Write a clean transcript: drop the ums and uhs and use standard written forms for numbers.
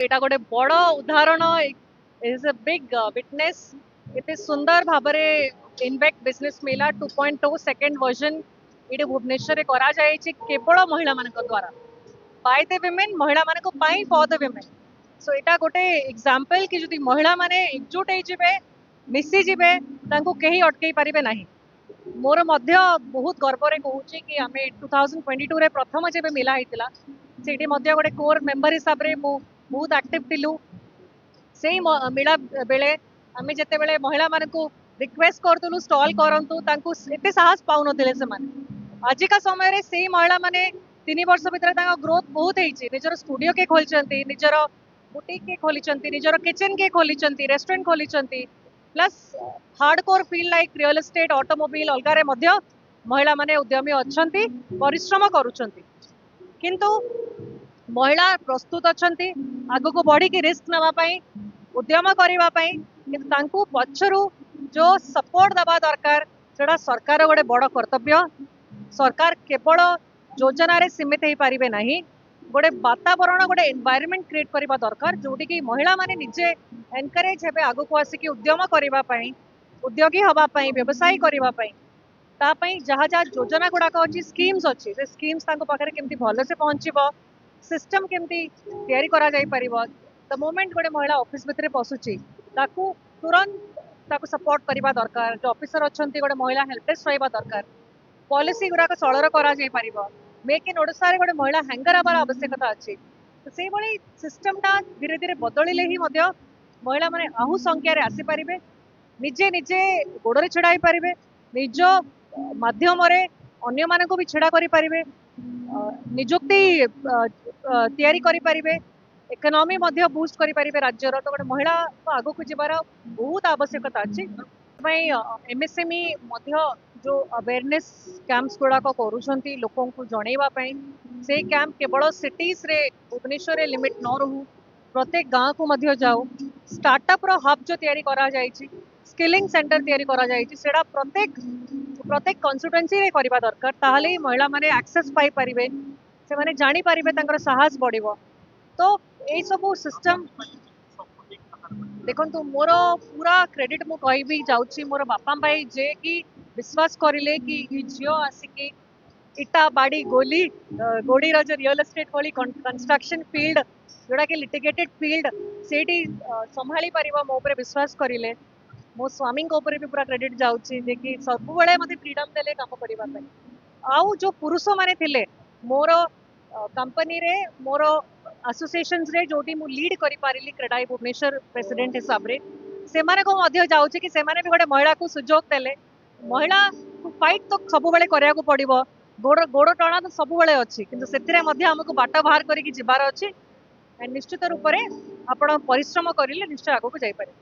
एटा गोटे बड़ उदाहरण इज अ बिग विटनेस इतने सुंदर भाव इनवेक्ट बिजनेस मेला 2.2 सेकेंड वर्जन ये भुवनेश्वर करा केवल महिला मान द्वारा बाय द विमेन महिला मान फॉर द विमेन सो यहाँ गोटे एग्जांपल कि जदि महिला माने एकजुट हो मिसी जिबे तांको कहीं अटकई पारिबे नहीं मोर मध्य बहुत गर्व रे कहूची कि आमे 2022 रे प्रथम जेबे मेला हेतिला सेठी मध्य गोटे कोर मेंबर हिसाब रे बहुत एक्टिव थिलु से मेला बेले आमे जेते बेले महिला मानकु रिक्वेस्ट करतलु स्टॉल करंतु तांकु एते साहस पाउ नथिले से माने आजिका समय रे से महिला माने 3 वर्ष भितर तांका ग्रोथ बहुत हेची निजर स्टूडियो के खोलचंती निजर बुटीक के खोलिचंती निजर किचन के खोलिचंती रेस्टोरेंट खोलिचंती plus hardcore field like real estate automobile अलगारे मध्य महिला माने उद्यमी अच्छंती परिश्रम करूछंती किंतु महिला प्रस्तुत अच्छंती आगो को बढ़ी की रिस्क नवा पाई उद्यम करबा पाई किंतु तांकू पछरु जो सपोर्ट दबा दरकार सेटा सरकार गोटे बड़ कर्तव्य सरकार केवल योजना रे सीमित हो पारिबे नहीं गोटे वातावरण गोटे एनवायरनमेंट क्रिएट करबा दरकार जोटी की महिला माने निजे एनकरेज हेबे आगो को आसिकी उद्यम करबा पाई उद्योगी हवा पाई व्यवसाय करबा पाई ता पाई जहाँ जहाँ योजना गुड़ाक अच्छी स्कीम्स अच्छी से स्कीम्स तांको पाखरे केमती भल से पहुँचबो सिस्टम केमती तैयारी करा जाई परिबो द मोमेंट गोटे महिला ऑफिस भितर पशुची ताकू तुरंत ताकू सपोर्ट करबा दरकार जो ऑफिसर अच्छंती गोटे महिला हेल्पडेस्क रहबा दरकार पॉलिसी गुड़ाक सरल करा जाई परिबो मेक इन ओडिशा रे गोटे महिला हैंगर हबार आवश्यकता अच्छी तो से भली सिस्टमटा धीरे धीरे बदलिले ही मध्य महिला माने आहु संख्या रे आसी पारिबे निजे निजे गोड़े छिड़ा पारे निज माध्यम अन्य मानक भी छिड़ा करि पारिबे निजुक्ति तैयारी करि पारिबे इकोनॉमी मध्य बूस्ट करि पारिबे राज्यर तो गोटे महिला आगो को जीवार बहुत आवश्यकता अच्छी एमएसएमई मध्य जो अवेयरनेस कैंप्स गुड़ाक करुँच लोक जनवाई से कैंप केवल सिटीज रे भुवनेश्वर रे लिमिट न रहू प्रत्येक गाँव को मध्य जाऊ स्टार्टअप रो हब जो तैयारी करा जायछि स्किलिंग सेंटर तैयारी करा जायछि सेडा प्रत्येक कन्स्टिट्युएंसी रे करबा दरकार ताहले ही महिला माने एक्सेस पाई परिबे से माने जानि परिबे तांकर साहस बढ़िबो तो एई सब सिस्टम देखंतु मोर पूरा क्रेडिट मु कहबी जाउछि मोर बापा भाई जे कि विश्वास करिले कि झियो आसिकी इटा बाड़ी गोली गोड़ी जो रियल एस्टेट वाली कंस्ट्रक्शन फील्ड जोड़ा कि लिटिगेटेड फील्ड सेठी संभाली पारिबो मो ऊपर विश्वास करिले मो स्वामी ऊपर भी पूरा क्रेडिट जाउछि जे कि सब बेले मते फ्रीडम देले काम करबा पई आउ जो पुरुष माने थिले मोर कंपनी रे मोर एसोसिएशंस रे जोटी मु लीड करि पारिली क्रेडाई भुवनेश्वर प्रेसिडेंट हिसाब रे से माने को मध्य जाउछि कि से माने भी गोटे महिला को सुजोग देले महिला को फाइट तो सब बेले करिया को पड़िबो गोड़ गोड़ टणा तो सब बेले अच्छी किंतु सेतिरे मध्य हमको बाट बाहर करिक जिबार अच्छी निश्चित रूप से आपण परिश्रम करिले निश्चय आगो को जाई पारे।